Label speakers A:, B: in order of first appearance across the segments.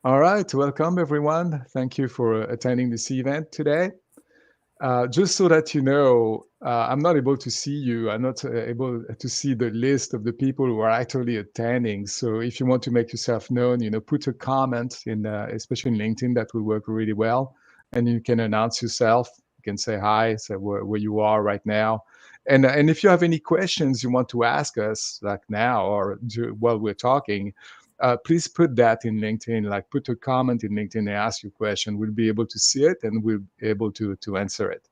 A: All right, welcome everyone. Thank you for attending this event today. Just so that you know, I'm not able to see you. I'm not able to see the list of the people who are actually attending. So if you want to make yourself known, put a comment in, especially in LinkedIn, that will work really well. And you can announce yourself. You can say hi, say where you are right now. And if you have any questions you want to ask us, like now or while we're talking, please put that in LinkedIn, like put a comment in LinkedIn and ask your question. We'll be able to see it and we'll be able to answer it.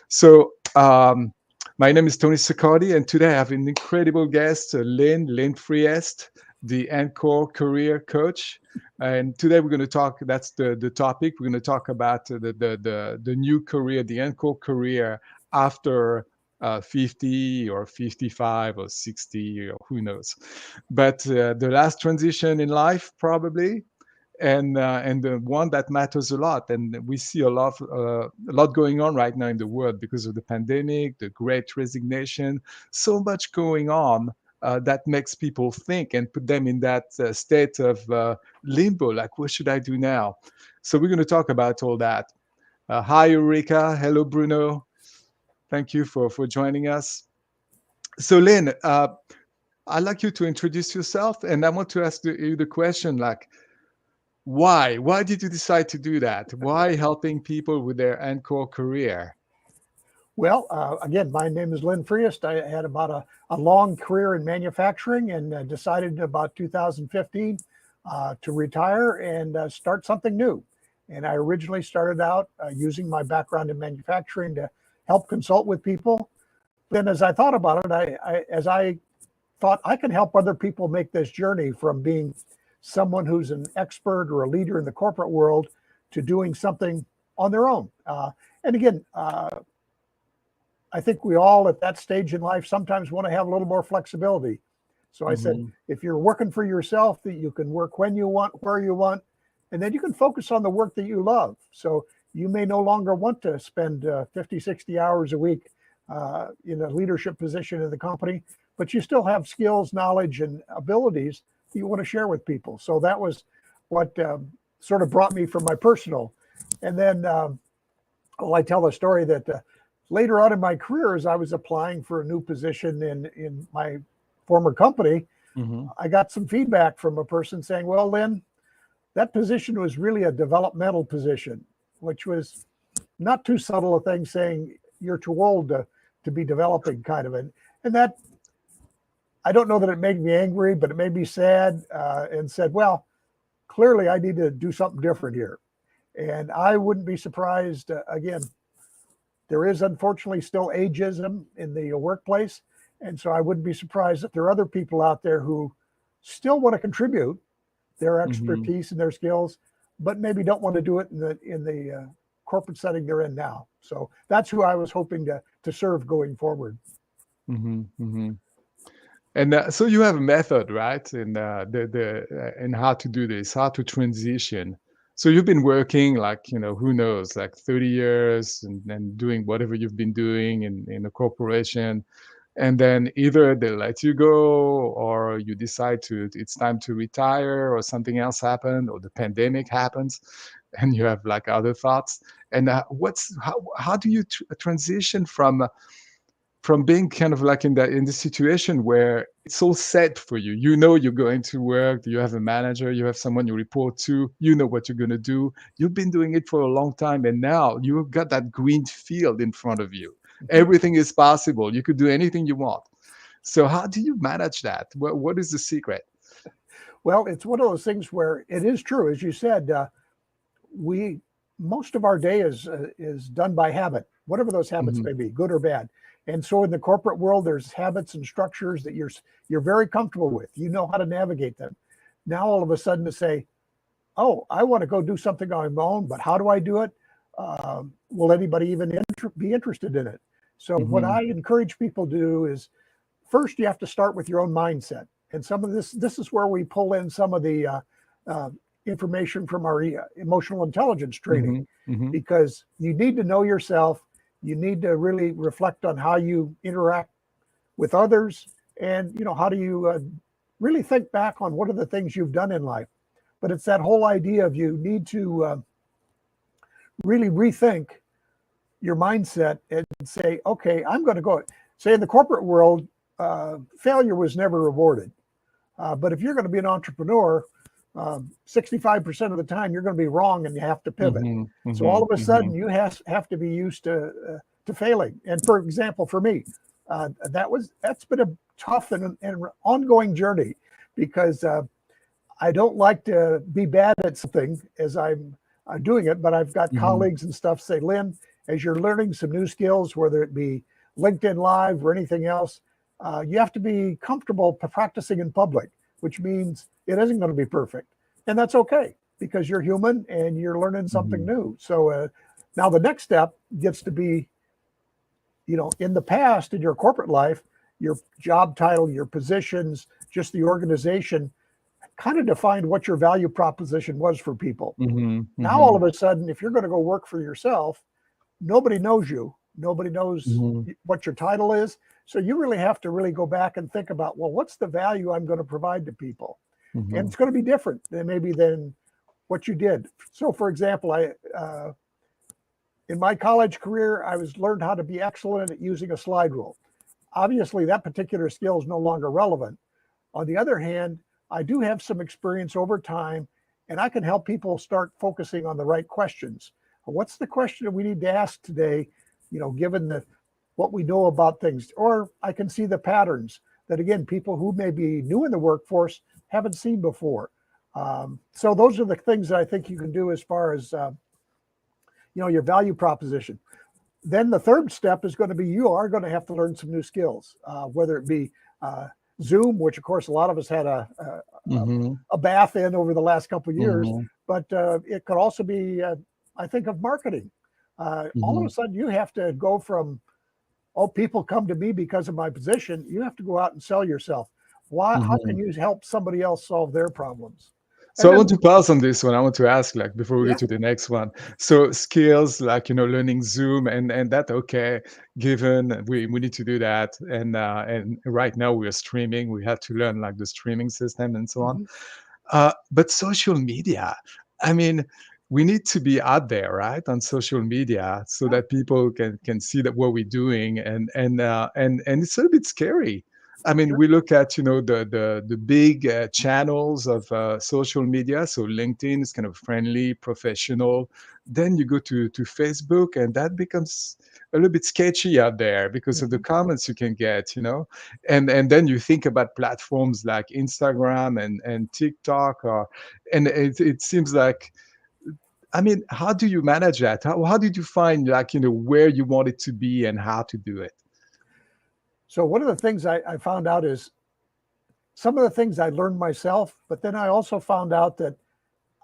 A: So my name is Tony Sicardi, and today I have an incredible guest, Lynn Friesth, the Encore career coach. And today we're going to talk, that's the topic. We're going to talk about the new career, the Encore career after 50 or 55 or 60 or who knows. But the last transition in life, probably, and the one that matters a lot. And we see a lot going on right now in the world because of the pandemic, the Great Resignation, so much going on that makes people think and put them in that state of limbo. Like, what should I do now? So we're going to talk about all that. Hi, Eureka. Hello, Bruno. Thank you for joining us. So, Lynn, I'd like you to introduce yourself, and I want to ask you the question, like, why did you decide to do that? Why helping people with their encore career?
B: Well, again, my name is Lynn Friesth. I had about a long career in manufacturing and decided about 2015 to retire and start something new. And I originally started out using my background in manufacturing to help consult with people. Then as I thought about it, I thought I can help other people make this journey from being someone who's an expert or a leader in the corporate world to doing something on their own. And again, I think we all at that stage in life sometimes want to have a little more flexibility. So I said, if you're working for yourself, that you can work when you want, where you want, and then you can focus on the work that you love. So you may no longer want to spend 50, 60 hours a week in a leadership position in the company, but you still have skills, knowledge, and abilities that you want to share with people. So that was what sort of brought me from my personal. And then I tell the story that later on in my career, as I was applying for a new position in my former company, I got some feedback from a person saying, well, Lynn, that position was really a developmental position, which was not too subtle a thing, saying you're too old to be developing, kind of. And that, I don't know that it made me angry, but it made me sad, and said, well, clearly I need to do something different here. And I wouldn't be surprised, again, there is unfortunately still ageism in the workplace. And so I wouldn't be surprised if there are other people out there who still want to contribute their expertise and their skills, but maybe don't want to do it in the corporate setting they're in now. So that's who I was hoping to serve going forward.
A: And so you have a method, right? In how to do this, how to transition. So you've been working, like, who knows, like 30 years and doing whatever you've been doing in a corporation. And then either they let you go, or you decide it's time to retire, or something else happened, or the pandemic happens and you have like other thoughts. And how do you transition from being kind of like in the situation where it's all set for you? You're going to work, you have a manager, you have someone you report to, you know what you're going to do. You've been doing it for a long time, and now you've got that green field in front of you. Everything is possible. You could do anything you want. So how do you manage that? What is the secret?
B: Well, it's one of those things where it is true, as you said, most of our day is done by habit, whatever those habits may be, good or bad. And so in the corporate world, there's habits and structures that you're very comfortable with. You know how to navigate them. Now, all of a sudden to say, oh, I want to go do something on my own, but how do I do it? Will anybody even be interested in it? So what I encourage people to do is, first, you have to start with your own mindset. And some of this is where we pull in some of the information from our emotional intelligence training, because you need to know yourself. You need to really reflect on how you interact with others, and how do you really think back on what are the things you've done in life. but it's that whole idea of you need to really rethink your mindset and say, okay, I'm going to go. Say in the corporate world, failure was never rewarded. But if you're going to be an entrepreneur, 65% of the time you're going to be wrong and you have to pivot. So all of a sudden you have to be used to failing. And for example, for me, that's been a tough and ongoing journey, because I don't like to be bad at something as I'm doing it, but I've got colleagues and stuff say, Lynn, as you're learning some new skills, whether it be LinkedIn Live or anything else, you have to be comfortable practicing in public, which means it isn't going to be perfect. And that's okay, because you're human and you're learning something new. So now the next step gets to be, in the past, in your corporate life, your job title, your positions, just the organization kind of defined what your value proposition was for people. Now, all of a sudden, if you're going to go work for yourself, nobody knows you. Nobody knows what your title is. So you really have to really go back and think about, well, what's the value I'm going to provide to people? And it's going to be different than maybe than what you did. So for example, in my college career, I learned how to be excellent at using a slide rule. Obviously, that particular skill is no longer relevant. On the other hand, I do have some experience over time, and I can help people start focusing on the right questions. What's the question that we need to ask today, given what we know about things? Or I can see the patterns that, again, people who may be new in the workforce haven't seen before. So those are the things that I think you can do as far as, your value proposition. Then the third step is going to be, you are going to have to learn some new skills, whether it be Zoom, which of course a lot of us had a bath in over the last couple of years, but it could also be, I think, of marketing. All of a sudden you have to go from, people come to me because of my position. You have to go out and sell yourself. Why? How can you help somebody else solve their problems?
A: So I want to pause on this one. I want to ask, before we get to the next one. So skills learning Zoom and that, okay, given we need to do that. And right now we're streaming. We have to learn the streaming system and so on. But social media, I mean, we need to be out there, right, on social media, so that people can see that what we're doing, and it's a little bit scary. I mean, we look at the big channels of social media. So LinkedIn is kind of friendly, professional. Then you go to Facebook, and that becomes a little bit sketchy out there because of the comments you can get, and then you think about platforms like Instagram and TikTok, and it seems like, I mean, how do you manage that? How did you find where you want it to be and how to do it?
B: So one of the things I found out is some of the things I learned myself, but then I also found out that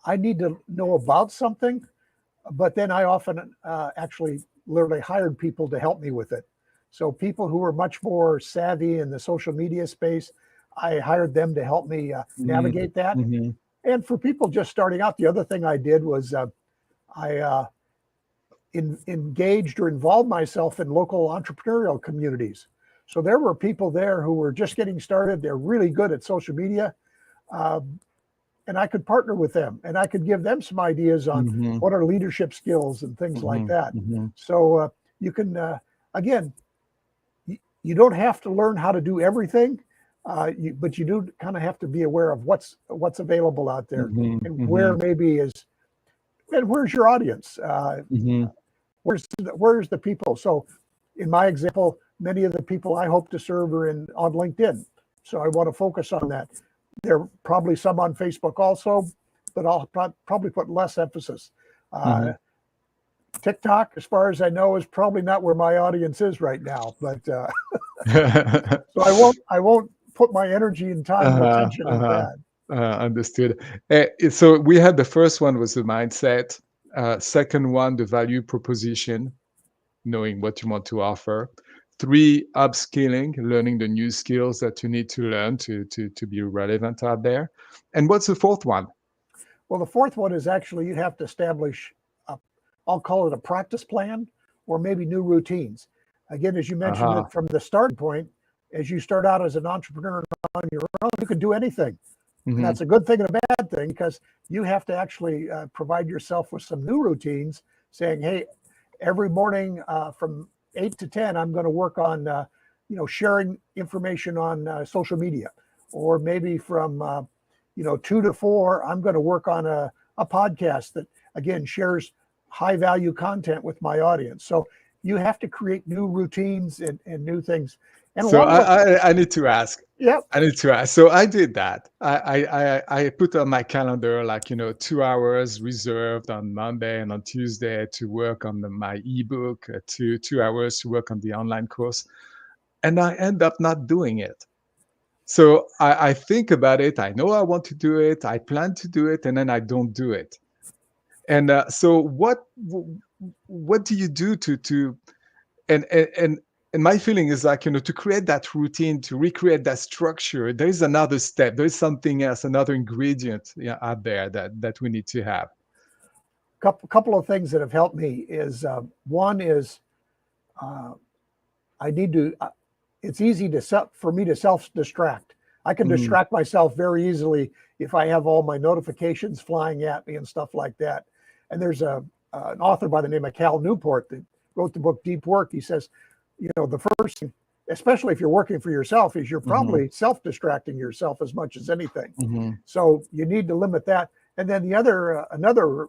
B: I need to know about something, but then I often actually literally hired people to help me with it. So people who were much more savvy in the social media space, I hired them to help me navigate that. And for people just starting out, the other thing I did was I engaged or involved myself in local entrepreneurial communities. So there were people there who were just getting started. They're really good at social media. And I could partner with them, and I could give them some ideas on what are leadership skills and things like that. So you can, again, you don't have to learn how to do everything, but you do kind of have to be aware of what's available out there, and where maybe is, and where's your audience? Where's the people? So in my example, many of the people I hope to serve are on LinkedIn. So I want to focus on that. There are probably some on Facebook also, but I'll probably put less emphasis. TikTok, as far as I know, is probably not where my audience is right now. But so I won't put my energy and time and attention in that.
A: Understood. So we had the first one was the mindset. Second one, the value proposition, knowing what you want to offer. 3, upskilling, learning the new skills that you need to learn to be relevant out there. And what's the fourth one?
B: Well, the fourth one is actually you have to establish, I'll call it a practice plan, or maybe new routines. Again, as you mentioned it from the starting point, as you start out as an entrepreneur on your own, you can do anything. And that's a good thing and a bad thing, because you have to actually provide yourself with some new routines, saying, hey, every morning from 8 to 10, I'm going to work on, sharing information on social media. Or maybe from, 2 to 4, I'm going to work on a podcast that, again, shares high value content with my audience. So you have to create new routines and new things. And
A: So
B: along with,
A: I need to ask.
B: yep.
A: I need to ask. So I did that. I put on my calendar, like, 2 hours reserved on Monday and on Tuesday to work on my ebook, 2 hours to work on the online course. And I end up not doing it. So I think about it. I know I want to do it. I plan to do it, and then I don't do it. And so what do you do to and and and and my feeling is like, to create that routine, to recreate that structure, there is another step, there is something else, another ingredient, out there that we need to have.
B: Couple of things that have helped me is one is uh, I need to. It's easy for me to self-distract. I can
A: Mm,
B: distract myself very easily if I have all my notifications flying at me and stuff like that. And there's an author by the name of Cal Newport that wrote the book Deep Work. He says, the first thing, especially if you're working for yourself, is you're
A: mhm,
B: probably self-distracting yourself as much as anything.
A: mhm.
B: So you need to limit that. And then the other another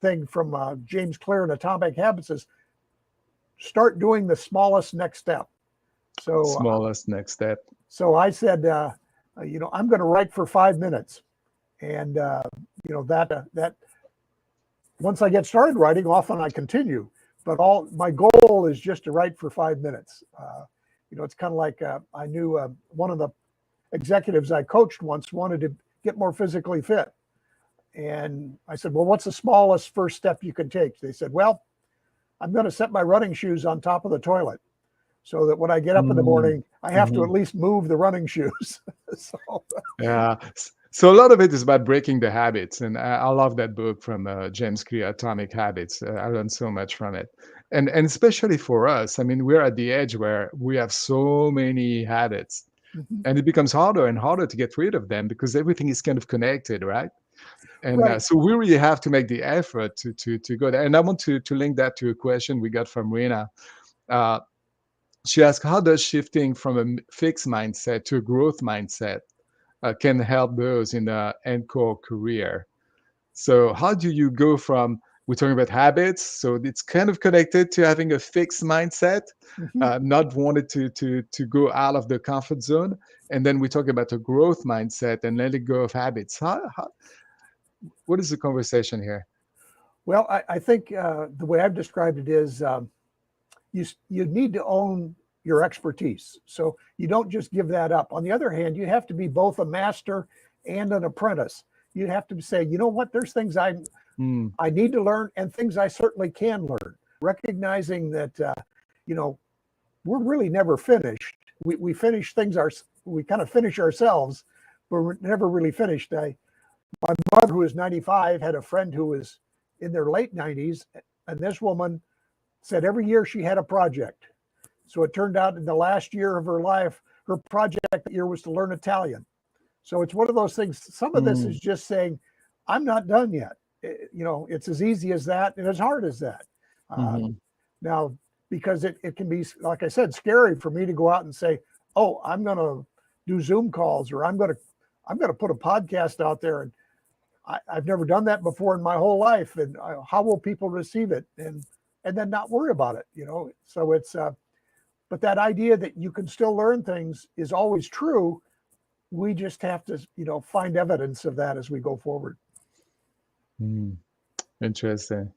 B: thing from James Clear in Atomic Habits is start doing the smallest next step. So
A: Smallest next step.
B: so I said, I'm going to write for 5 minutes, and that once I get started writing, often I continue. But all my goal is just to write for 5 minutes. It's kind of like I knew one of the executives I coached once wanted to get more physically fit, and I said, well, what's the smallest first step you can take? They said, well, I'm going to set my running shoes on top of the toilet, so that when I get up in the
A: Mm,
B: morning, I have to at
A: mhm.
B: least move the running shoes. So,
A: Yeah. So a lot of it is about breaking the habits, and I love that book from James Clear, Atomic Habits. I learned so much from it, and especially for us. I mean, we're at the age where we have so many habits,
B: mhm.
A: and it becomes harder and harder to get rid of them because everything is kind of connected, right? And
B: Right.
A: so we really have to make the effort to go there. And I want to link that to a question we got from Rena. Uh, she asked, how does shifting from a fixed mindset to a growth mindset can help those in the encore career? So how do you go from, we're talking about habits, so it's kind of connected to having a fixed mindset,
B: Mhm.
A: not wanted to go out of the comfort zone, and then we talk about a growth mindset and letting go of habits. What is the conversation here?
B: Well, I think the way I've described it is you need to own your expertise. So you don't just give that up. On the other hand, you have to be both a master and an apprentice. You have to say, you know what, there's things
A: Mm,
B: I need to learn and things I certainly can learn. Recognizing that you know we're really never finished. We finish things we kind of finish ourselves, but we're never really finished. My mother, who is 95, had a friend who was in their late 90s, and this woman said every year she had a project. So it turned out in the last year of her life, her project that year was to learn Italian. So it's one of those things. Some of this
A: mm,
B: is just saying, I'm not done yet. It's as easy as that and as hard as that. Uh,
A: mhm,
B: Now, because it can be, like I said, scary for me to go out and say, oh, I'm going to do Zoom calls, or I'm going to put a podcast out there, and I've never done that before in my whole life, and how will people receive it, and then not worry about it. So it's but that idea that you can still learn things is always true. We just have to find evidence of that as we go forward.
A: mm. Interesting.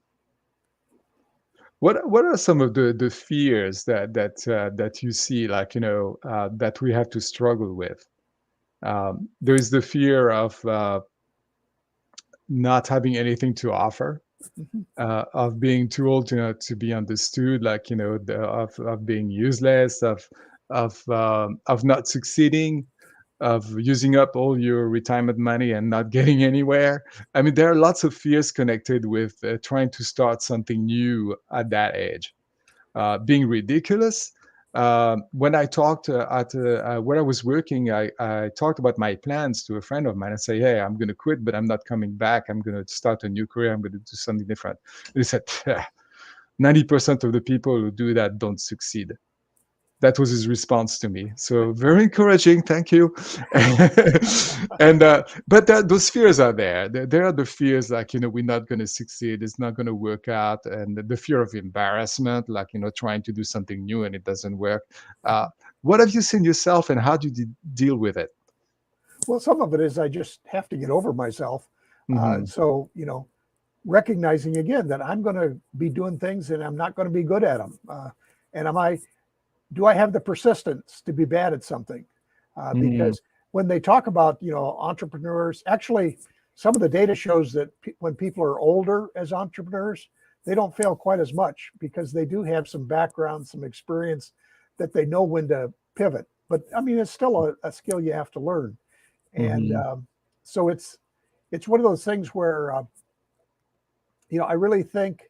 A: What are some of the fears that you see, like, that we have to struggle with? There is the fear of not having anything to offer,
B: Mhm.
A: of being too old to be understood, like, of being useless, of not succeeding, of using up all your retirement money and not getting anywhere. I mean, there are lots of fears connected with trying to start something new at that age. Being ridiculous, when I talked at where I was working, I talked about my plans to a friend of mine and say, hey, I'm going to quit, but I'm not coming back. I'm going to start a new career. I'm going to do something different. And he said, 90% of the people who do that don't succeed. That was his response to me. So very encouraging. Thank you. And but those fears are there. There are the fears like, we're not going to succeed. It's not going to work out. And the fear of embarrassment, like, trying to do something new and it doesn't work. What have you seen yourself and how do you deal with it?
B: Well, some of it is I just have to get over myself.
A: Mm-hmm.
B: So, recognizing again that I'm going to be doing things and I'm not going to be good at them. And do I have the persistence to be bad at something? Because when they talk about, entrepreneurs, actually, some of the data shows that when people are older as entrepreneurs, they don't fail quite as much because they do have some background, some experience that they know when to pivot. But I mean, it's still a skill you have to learn. And so it's one of those things where, I really think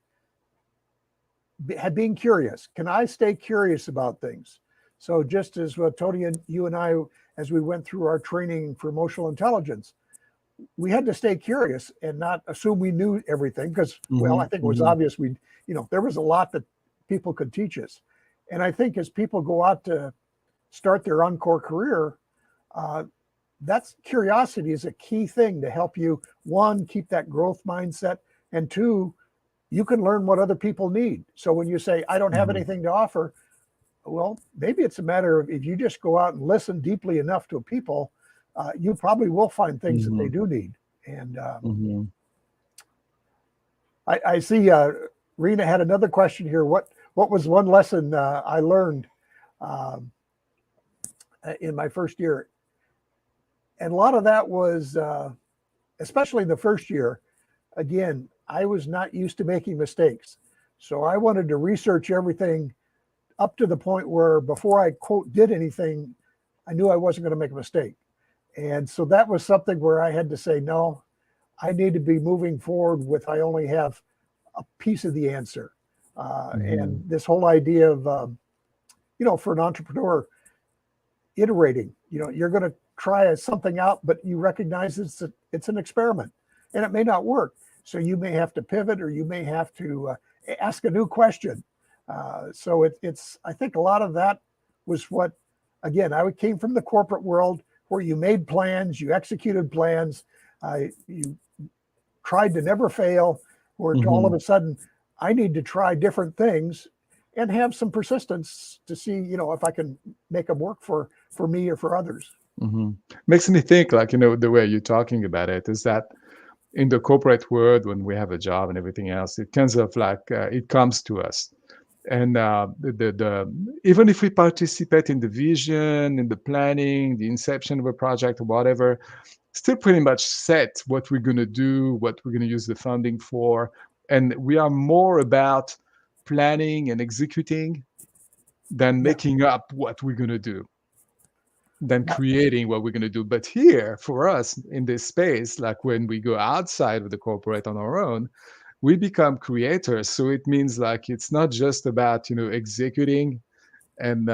B: being curious. Can I stay curious about things? So just as Tony and you and I, as we went through our training for emotional intelligence, we had to stay curious and not assume we knew everything because, well, I think it was obvious there was a lot that people could teach us. And I think as people go out to start their encore career, that's curiosity is a key thing to help you, one, keep that growth mindset, and two, you can learn what other people need. So when you say, I don't have anything to offer, well, maybe it's a matter of if you just go out and listen deeply enough to people, you probably will find things that they do need. And I see Rena had another question here. What was one lesson I learned in my first year? And a lot of that was, especially in the first year, again, I was not used to making mistakes. So I wanted to research everything up to the point where before I, quote, did anything, I knew I wasn't going to make a mistake. And so that was something where I had to say, no, I need to be moving forward with, I only have a piece of the answer. And this whole idea of, for an entrepreneur, iterating, you're going to try something out, but you recognize it's an experiment and it may not work. So you may have to pivot or you may have to ask a new question. So it's, I think a lot of that was what, again, I came from the corporate world where you made plans, you executed plans, you tried to never fail, where all of a sudden I need to try different things and have some persistence to see, if I can make them work for me or for others.
A: Makes me think like, the way you're talking about it is that in the corporate world, when we have a job and everything else, it kind of like it comes to us. And even if we participate in the vision, in the planning, the inception of a project or whatever, still pretty much set what we're going to do, what we're going to use the funding for. And we are more about planning and executing than making up what we're going to do, than creating what we're going to do. But here, for us in this space, like when we go outside of the corporate on our own, we become creators. So it means like it's not just about executing, and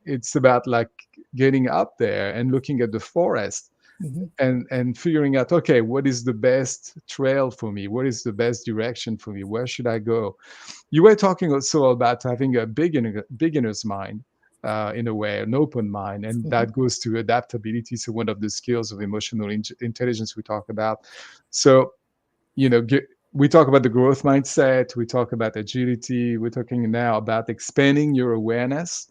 A: it's about like getting up there and looking at the forest and figuring out, okay, what is the best trail for me? What is the best direction for me? Where should I go? You were talking also about having a beginner's mind. In a way, an open mind, and that goes to adaptability. So one of the skills of emotional intelligence we talk about. So, we talk about the growth mindset. We talk about agility. We're talking now about expanding your awareness.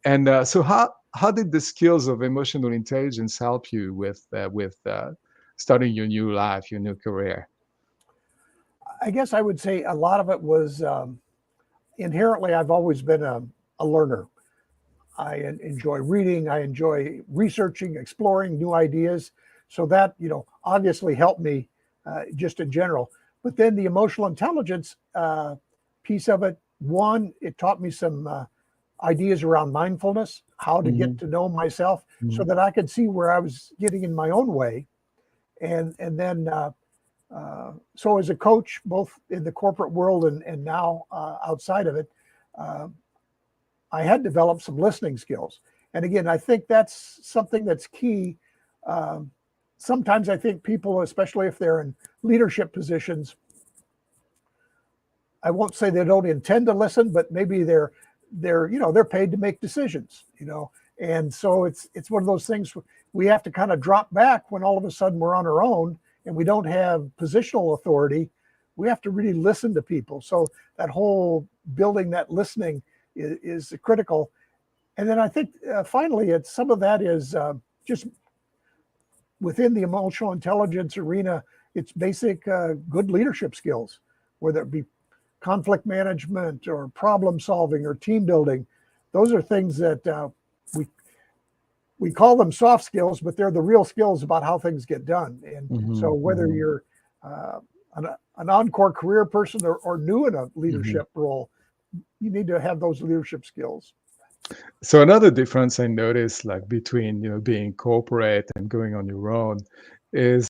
A: And so, how did the skills of emotional intelligence help you with starting your new life, your new career?
B: I guess I would say a lot of it was inherently, I've always been a learner. I enjoy reading. I enjoy researching, exploring new ideas. So that, obviously helped me just in general. But then the emotional intelligence piece of it, one, it taught me some ideas around mindfulness, how to get to know myself so that I could see where I was getting in my own way. And then, so as a coach, both in the corporate world and now outside of it, I had developed some listening skills. And again, I think that's something that's key. Sometimes I think people, especially if they're in leadership positions, I won't say they don't intend to listen, but maybe they're paid to make decisions, and so it's one of those things we have to kind of drop back when all of a sudden we're on our own and we don't have positional authority. We have to really listen to people. So that whole building that listening is critical. And then I think finally, it's some of that is just within the emotional intelligence arena. It's basic good leadership skills, whether it be conflict management or problem solving or team building. Those are things that we call them soft skills, but they're the real skills about how things get done. And so whether you're an encore career person or new in a leadership role, you need to have those leadership skills.
A: So another difference I noticed, like between being corporate and going on your own, is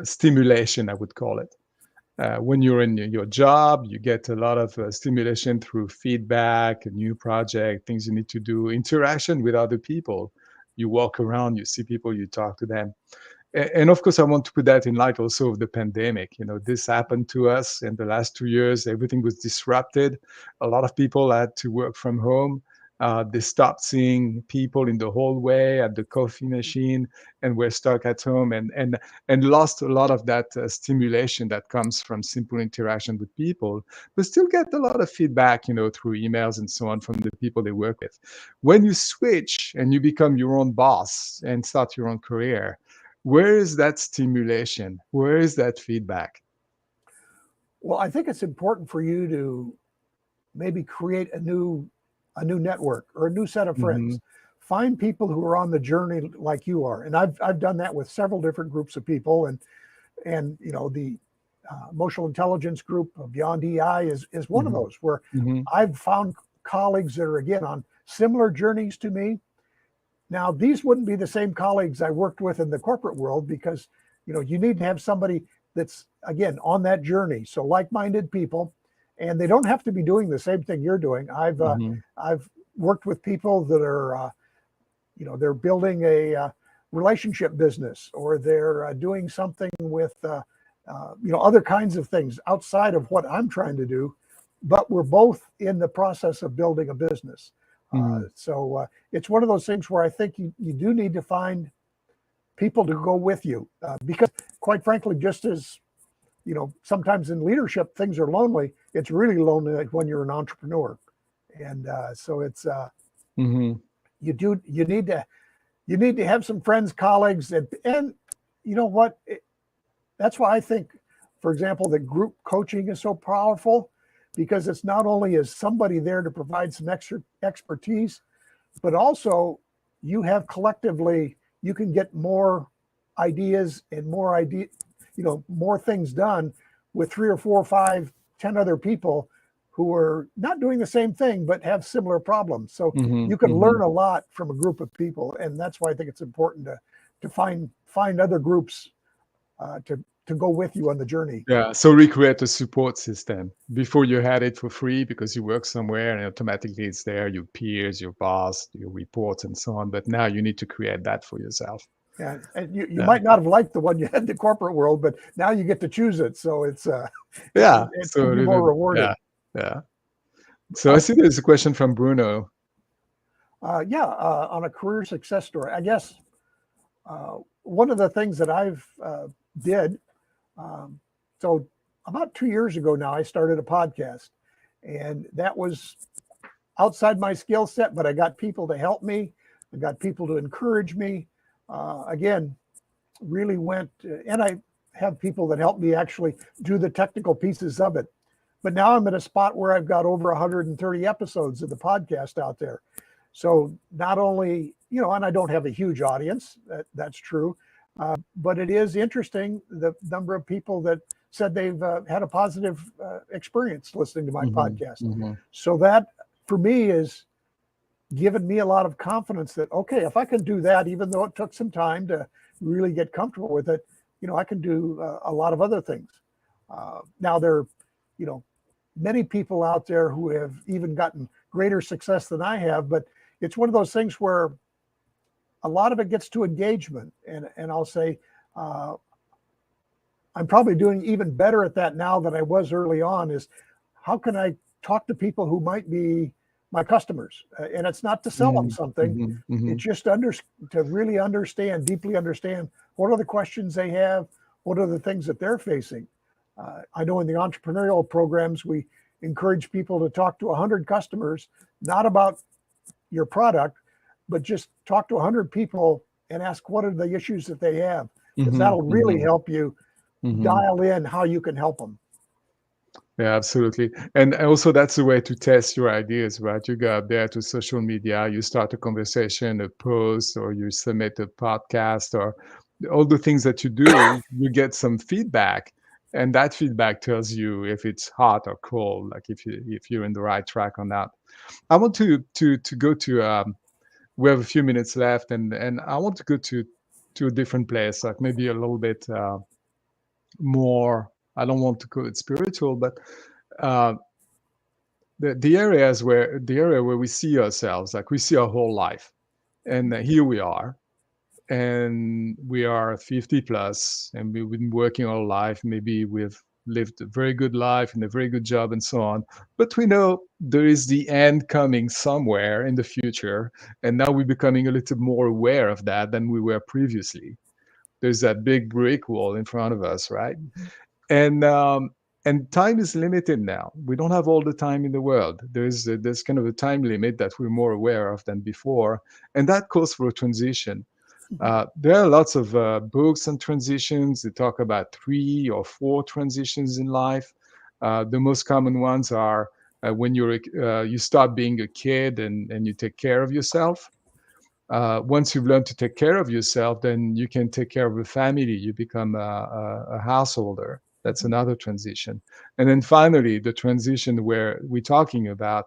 A: stimulation, I would call it. When you're in your job, you get a lot of stimulation through feedback, a new project, things you need to do, interaction with other people. You walk around, you see people, you talk to them. And of course, I want to put that in light also of the pandemic. This happened to us in the last 2 years. Everything was disrupted. A lot of people had to work from home. They stopped seeing people in the hallway, at the coffee machine, and were stuck at home and lost a lot of that stimulation that comes from simple interaction with people, but still get a lot of feedback, through emails and so on from the people they work with. When you switch and you become your own boss and start your own career, where is that stimulation? Where is that feedback?
B: Well, I think it's important for you to maybe create a new network or a new set of friends. Find people who are on the journey like you are. And I've done that with several different groups of people. And the emotional intelligence group of Beyond EI is one of those where I've found colleagues that are, again, on similar journeys to me. Now, these wouldn't be the same colleagues I worked with in the corporate world because, you need to have somebody that's, again, on that journey. So like-minded people, and they don't have to be doing the same thing you're doing. I've worked with people that are, they're building a relationship business, or they're doing something with, other kinds of things outside of what I'm trying to do, but we're both in the process of building a business. So it's one of those things where I think you do need to find people to go with you because, quite frankly, just as sometimes in leadership things are lonely, it's really lonely like when you're an entrepreneur. And so it's you need to have some friends, colleagues, and you know what, that's why I think, for example, that group coaching is so powerful, because it's not only is somebody there to provide some extra expertise, but also you have collectively, you can get more ideas and more things done with 3 or 4 or 5, 10 other people who are not doing the same thing, but have similar problems. So you can learn a lot from a group of people. And that's why I think it's important to find other groups to go with you on the journey.
A: Yeah, so recreate a support system. Before you had it for free because you work somewhere and automatically it's there, your peers, your boss, your reports and so on. But now you need to create that for yourself.
B: Yeah, and you might not have liked the one you had in the corporate world, but now you get to choose it. So it's it's
A: so
B: more rewarding.
A: Yeah. So I see there's a question from Bruno.
B: On a career success story, I guess one of the things that I've did. So about 2 years ago now, I started a podcast, and that was outside my skill set, but I got people to help me. I got people to encourage me. Again, really went, and I have people that help me actually do the technical pieces of it. But now I'm at a spot where I've got over 130 episodes of the podcast out there. So not only, and I don't have a huge audience, that's true. But it is interesting, the number of people that said they've had a positive experience listening to my podcast. So that, for me, is given me a lot of confidence that, okay, if I can do that, even though it took some time to really get comfortable with it, I can do a lot of other things. Now there are, many people out there who have even gotten greater success than I have, but it's one of those things where a lot of it gets to engagement. And I'll say, I'm probably doing even better at that now than I was early on, is how can I talk to people who might be my customers? And it's not to sell them something. It's just to really understand, deeply understand, what are the questions they have? What are the things that they're facing? I know in the entrepreneurial programs, we encourage people to talk to 100 customers, not about your product, but just talk to 100 people and ask what are the issues that they have, because that'll really help you dial in how you can help them.
A: Yeah, absolutely. And also that's the way to test your ideas, right? You go up there to social media, you start a conversation, a post, or you submit a podcast, or all the things that you do, you get some feedback. And that feedback tells you if it's hot or cold, like if you're in the right track or not. I want to go to we have a few minutes left, and I want to go to a different place, like maybe a little bit more, I don't want to call it spiritual, but uh, the area where we see ourselves, like we see our whole life, and here we are, and we are 50 plus, and we've been working our life. Maybe we've lived a very good life and a very good job and so on, but we know there is the end coming somewhere in the future, and now we're becoming a little more aware of that than we were previously. There's that big brick wall in front of us, right? and and time is limited now. We don't have all the time in the world. There's kind of a time limit that we're more aware of than before, and that calls for a transition. There are lots of books on transitions. They talk about 3 or 4 transitions in life. The most common ones are when you start being a kid and you take care of yourself. Once you've learned to take care of yourself, then you can take care of a family. You become a householder. That's another transition. And then finally, the transition where we're talking about,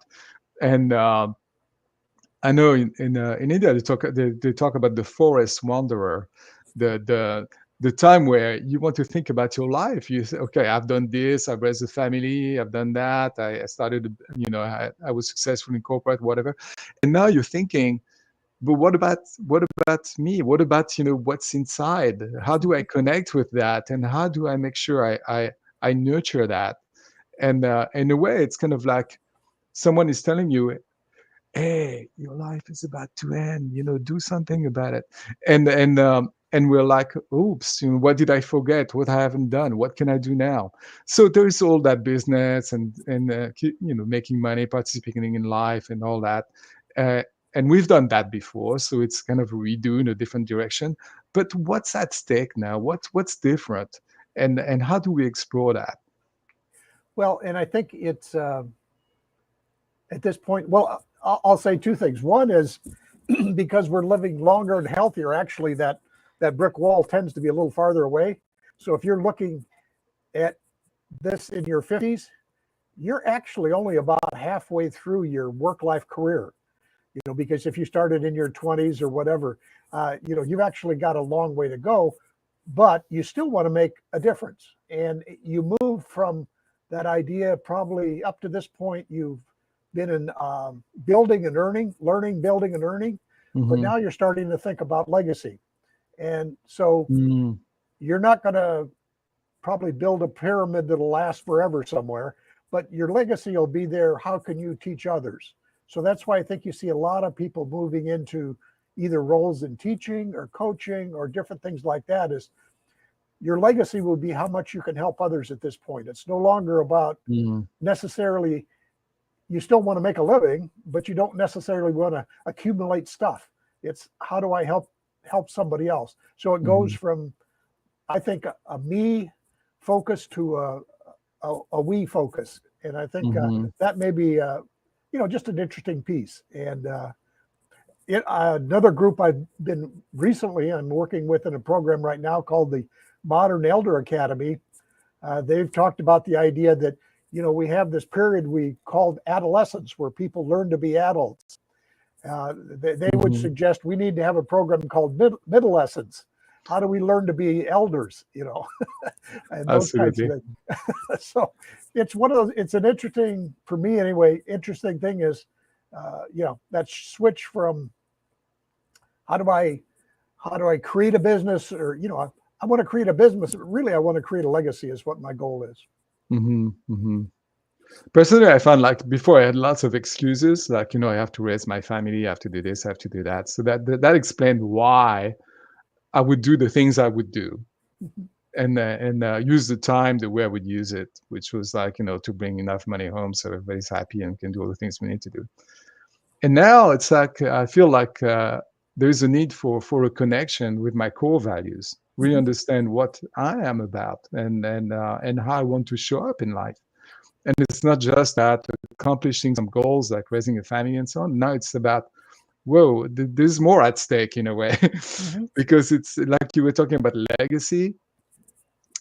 A: and I know in India they talk about the forest wanderer, the time where you want to think about your life. You say, okay, I've done this, I've raised a family, I've done that, I started, I was successful in corporate, whatever, and now you're thinking, but what about me? What about what's inside? How do I connect with that, and how do I make sure I nurture that? And in a way, it's kind of like someone is telling you, hey, your life is about to end, do something about it. And we're like, oops, what did I forget? What I haven't done? What can I do now? So there's all that business and making money, participating in life and all that. And we've done that before, so it's kind of redo in a different direction. But what's at stake now? What's different? And how do we explore that?
B: Well, and I think it's at this point, well, I'll say 2 things. One is because we're living longer and healthier, actually that brick wall tends to be a little farther away. So if you're looking at this in your 50s, you're actually only about halfway through your work-life career, because if you started in your 20s or whatever, you've actually got a long way to go, but you still want to make a difference. And you move from that idea, probably up to this point, you've been in building and earning, learning, building and earning, but now you're starting to think about legacy. And so you're not going to probably build a pyramid that'll last forever somewhere, but your legacy will be there. How can you teach others? So that's why I think you see a lot of people moving into either roles in teaching or coaching or different things like that. Is your legacy will be how much you can help others at this point. It's no longer about necessarily, you still want to make a living, but you don't necessarily want to accumulate stuff. It's how do I help somebody else? So it goes from, I think, a me focus to a we focus. And I think that may be, just an interesting piece. And another group I've been recently, I'm working with in a program right now called the Modern Elder Academy. They've talked about the idea that, we have this period we called adolescence where people learn to be adults. They would suggest we need to have a program called middle lessons. How do we learn to be elders, and those kinds of things. So it's one of those, it's an interesting, for me anyway, interesting thing is that switch from how do I create a business, or I want to create a business. Really, I want to create a legacy is what my goal is.
A: Personally, I found like before I had lots of excuses, like, I have to raise my family, I have to do this, I have to do that. So that explained why I would do the things I would do, and use the time the way I would use it, which was like, to bring enough money home so everybody's happy and can do all the things we need to do. And now it's like I feel like there's a need for a connection with my core values, really understand what I am about, and how I want to show up in life. And it's not just that accomplishing some goals like raising a family and so on. Now it's about, whoa, there's more at stake in a way, because it's like you were talking about legacy,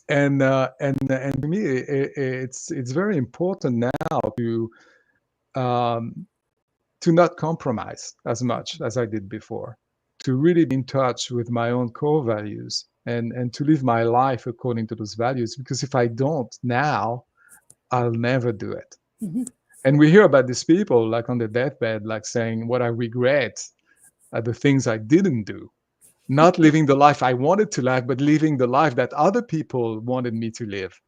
A: and to me it's very important now to not compromise as much as I did before, to really be in touch with my own core values, and to live my life according to those values. Because if I don't now, I'll never do it. And we hear about these people like on the deathbed, like saying, what I regret are the things I didn't do. Not living the life I wanted to live, but living the life that other people wanted me to live.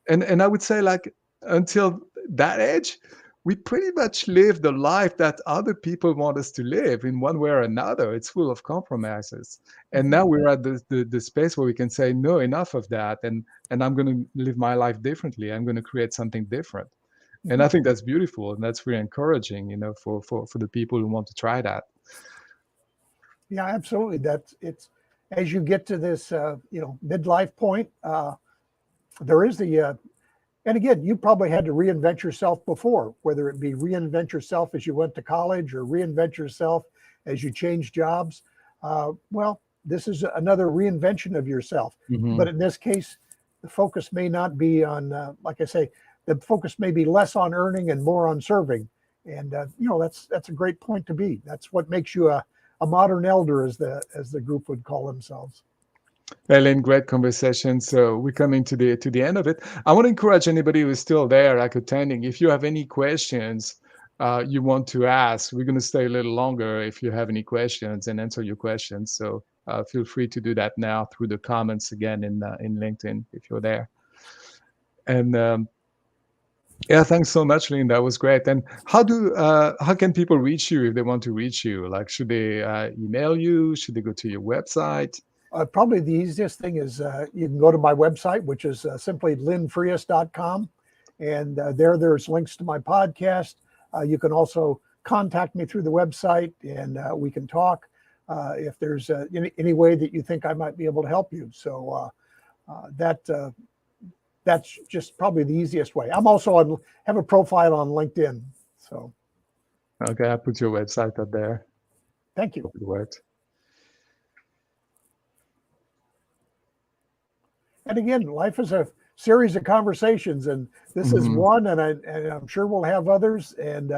A: And I would say, like, until that age, we pretty much live the life that other people want us to live in one way or another. It's full of compromises. And now we're at the space where we can say, no, enough of that. And I'm going to live my life differently. I'm going to create something different. And I think that's beautiful. And that's really encouraging, for the people who want to try that.
B: Yeah, absolutely. It's as you get to this, midlife point, there is and again, you probably had to reinvent yourself before, whether it be reinvent yourself as you went to college or reinvent yourself as you changed jobs. Well, this is another reinvention of yourself. But in this case, the focus may not be on, like I say, the focus may be less on earning and more on serving. And, that's a great point to be. That's what makes you a modern elder, as the group would call themselves.
A: Lynn, great conversation. So we're coming to the end of it. I want to encourage anybody who is still there, like attending, if you have any questions you want to ask, we're going to stay a little longer if you have any questions and answer your questions. So feel free to do that now through the comments again in LinkedIn if you're there. And yeah, thanks so much, Lynn. That was great. And how can people reach you if they want to reach you? Like, should they email you? Should they go to your website?
B: Probably the easiest thing is you can go to my website, which is simply lynnfriesth.com. And there's links to my podcast. You can also contact me through the website, and we can talk if there's any way that you think I might be able to help you. So that's just probably the easiest way. I'm also have a profile on LinkedIn. So.
A: Okay, I put your website up there.
B: Thank you.
A: Hope it worked.
B: And again, life is a series of conversations, and this is one, and I'm sure we'll have others. And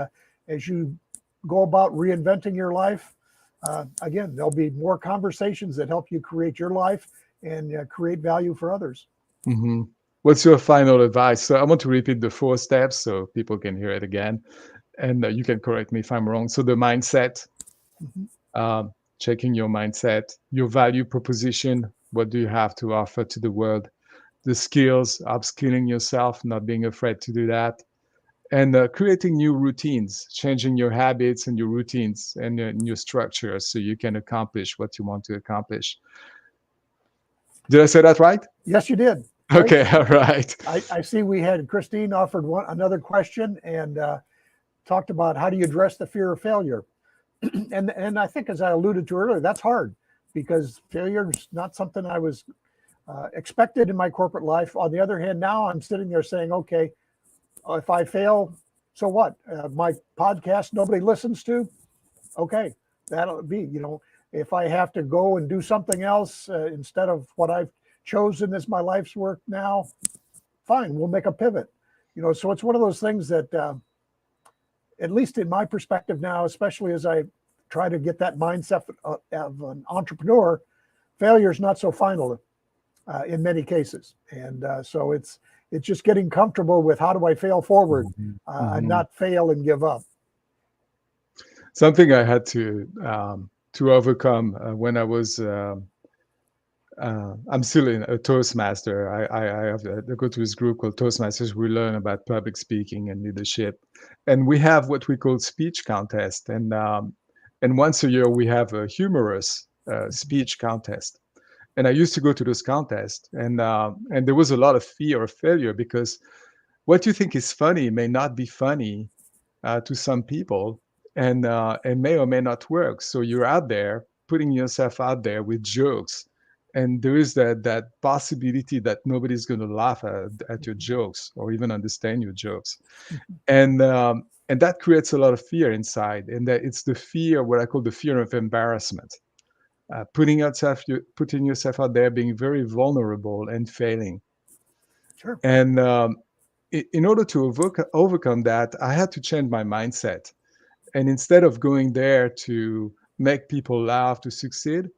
B: as you go about reinventing your life, again, there'll be more conversations that help you create your life and create value for others.
A: What's your final advice? So I want to repeat the 4 steps so people can hear it again, and you can correct me if I'm wrong. So the mindset, checking your mindset, your value proposition. What do you have to offer to the world? The skills, upskilling yourself, not being afraid to do that. And creating new routines, changing your habits and your routines and your structure so you can accomplish what you want to accomplish. Did I say that right?
B: Yes, you did.
A: Okay, all right.
B: I see we had Christine offered another question and talked about how do you address the fear of failure. And I think, as I alluded to earlier, that's hard, because failure is not something I was expected in my corporate life. On the other hand, now I'm sitting there saying, okay, if I fail, so what? My podcast nobody listens to? Okay, that'll be, if I have to go and do something else instead of what I've chosen as my life's work now, fine, we'll make a pivot. So it's one of those things that, at least in my perspective now, especially as I try to get that mindset of an entrepreneur, failure is not so final in many cases. And so it's just getting comfortable with how do I fail forward and not fail and give up.
A: something I had to overcome when I was. I'm still in a Toastmaster. I have I go to this group called Toastmasters. We learn about public speaking and leadership, and we have what we call speech contest. And once a year we have a humorous speech contest. And I used to go to those contests, and there was a lot of fear of failure because what you think is funny may not be funny to some people, and may or may not work. So you're out there putting yourself out there with jokes, and there is that possibility that nobody's going to laugh at your jokes or even understand your jokes, and that creates a lot of fear inside, and that it's the fear, what I call the fear of embarrassment, putting yourself out there, being very vulnerable and failing.
B: Sure.
A: And in order to overcome that, I had to change my mindset. And instead of going there to make people laugh, to succeed,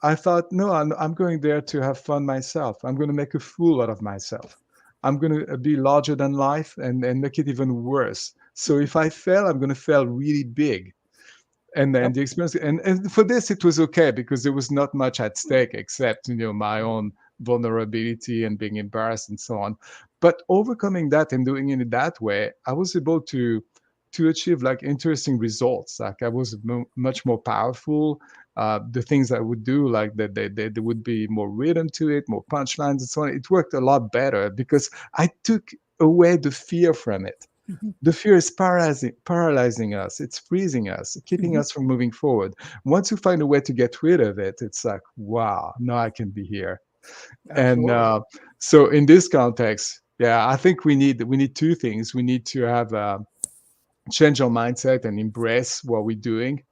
A: I thought, no, I'm going there to have fun myself. I'm going to make a fool out of myself. I'm going to be larger than life and make it even worse. So if I fail, I'm going to fail really big. And then
B: Yep.
A: the experience, and for this, it was okay because there was not much at stake except, my own vulnerability and being embarrassed and so on. But overcoming that and doing it that way, I was able to achieve like interesting results. Like I was much more powerful. The things I would do, like there would be more rhythm to it, more punchlines and so on. It worked a lot better because I took away the fear from it.
B: Mhm.
A: The fear is paralyzing us. It's freezing us, keeping
B: Mhm.
A: us from moving forward. Once you find a way to get rid of it, it's like, wow, now I can be here. And
B: Absolutely.
A: so in this context, yeah, I think we need two things. We need to have change our mindset and embrace what we're doing,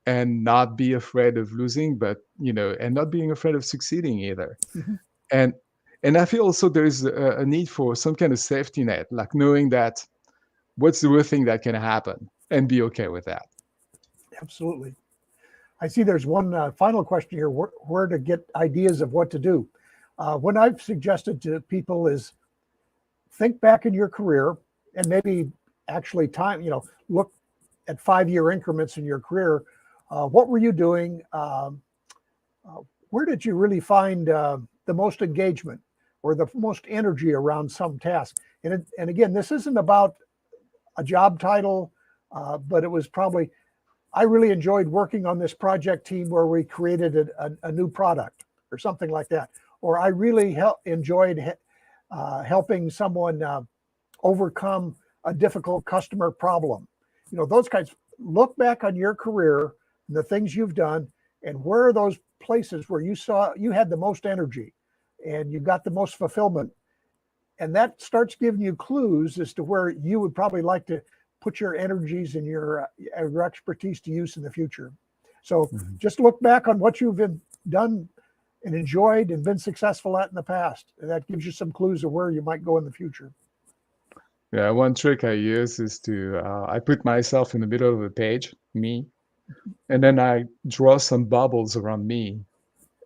A: and not be afraid of losing, but and not being afraid of succeeding either.
B: Mhm.
A: And and I feel also there is a need for some kind of safety net, like knowing that what's the worst thing that can happen and be okay with that.
B: Absolutely. I see there's one final question here, where to get ideas of what to do. What I've suggested to people is think back in your career and maybe actually look at 5-year increments in your career. What were you doing? Where did you really find the most engagement or the most energy around some task? And again, this isn't about a job title, but it was probably, I really enjoyed working on this project team where we created a new product or something like that. Or I really enjoyed helping someone overcome a difficult customer problem. Those kinds. Look back on your career and the things you've done, and where are those places where you saw you had the most energy and you got the most fulfillment. And that starts giving you clues as to where you would probably like to put your energies and your expertise to use in the future. So
A: Mhm.
B: just look back on what you've done and enjoyed and been successful at in the past. And that gives you some clues of where you might go in the future.
A: Yeah, one trick I use is I put myself in the middle of a page, me, and then I draw some bubbles around me.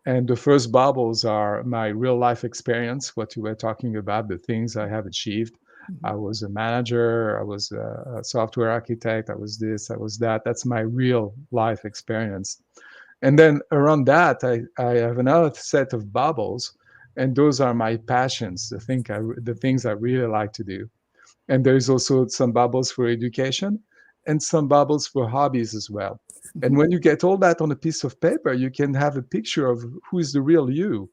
A: And the first bubbles are my real life experience, what you were talking about, the things I have achieved.
B: Mhm.
A: I was a manager, I was a software architect, I was this, I was that. That's my real life experience. And then around that, I have another set of bubbles, and those are my passions, the things I really like to do. And there's also some bubbles for education and some bubbles for hobbies as well. And
B: Mhm.
A: when you get all that on a piece of paper, you can have a picture of who is the real you,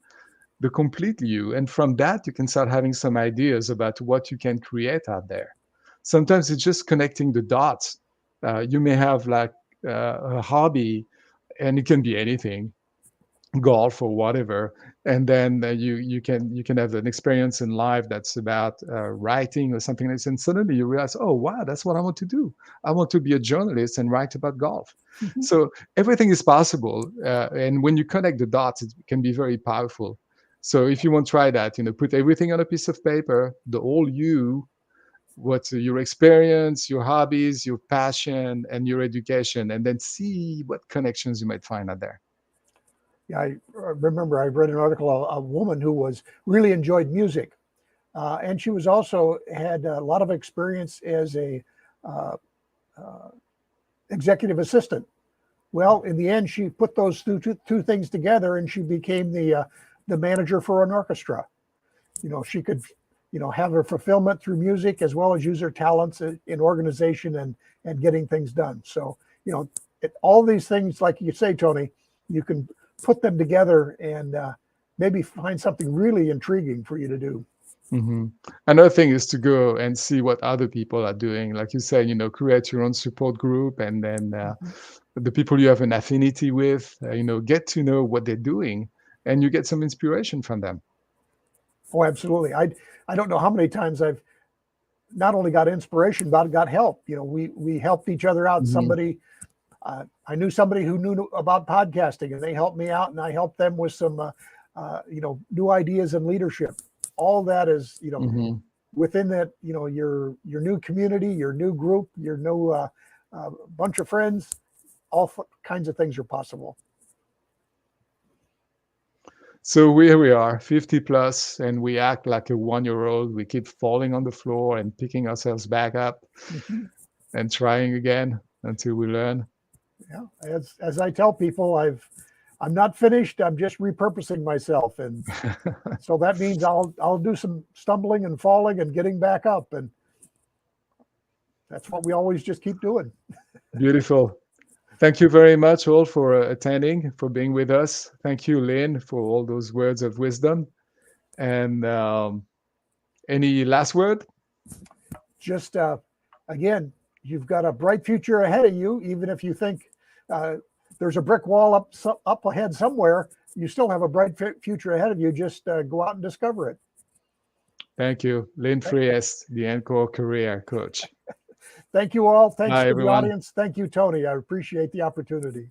A: the complete you. And from that, you can start having some ideas about what you can create out there. Sometimes it's just connecting the dots. You may have like a hobby, and it can be anything, golf or whatever, and then you can have an experience in life that's about writing or something like this, and suddenly you realize, oh wow, that's what I want to do. I want to be a journalist and write about golf.
B: Mhm.
A: So everything is possible, and when you connect the dots, it can be very powerful. So if you want to try that, put everything on a piece of paper, the whole you, what's your experience, your hobbies, your passion, and your education, and then see what connections you might find out there.
B: Yeah, I remember I read an article, a woman who was really enjoyed music. And she was, also had a lot of experience as a, uh, uh, executive assistant. Well, in the end, she put those two things together, and she became the manager for an orchestra. She could, have her fulfillment through music as well as use her talents in organization and getting things done. So, all these things, like you say, Tony, you can put them together and maybe find something really intriguing for you to do.
A: Mm-hmm. Another thing is to go and see what other people are doing. Like you said, create your own support group, and then the people you have an affinity with, get to know what they're doing, and you get some inspiration from them.
B: Oh, absolutely. I don't know how many times I've not only got inspiration, but got help. We helped each other out.
A: Mm-hmm.
B: I knew somebody who knew about podcasting, and they helped me out, and I helped them with some, new ideas and leadership. All that is,
A: Mm-hmm.
B: within that, your new community, your new group, your new bunch of friends. All kinds of things are possible.
A: So here we are, 50 plus, and we act like a 1-year-old. We keep falling on the floor and picking ourselves back up and trying again until we learn.
B: Yeah, as I tell people, I'm not finished. I'm just repurposing myself, and so that means I'll do some stumbling and falling and getting back up, and that's what we always just keep doing.
A: Beautiful. Thank you very much all for attending, for being with us. Thank you, Lynn, for all those words of wisdom. And any last word?
B: Just again, you've got a bright future ahead of you. Even if you think there's a brick wall up ahead somewhere, you still have a bright future ahead of you. Just go out and discover it.
A: Thank you. Lynn Friesth, the Encore Career Coach.
B: Thank you all. Thanks
A: Bye,
B: to the
A: everyone.
B: audience. Thank you, Tony. I appreciate the opportunity.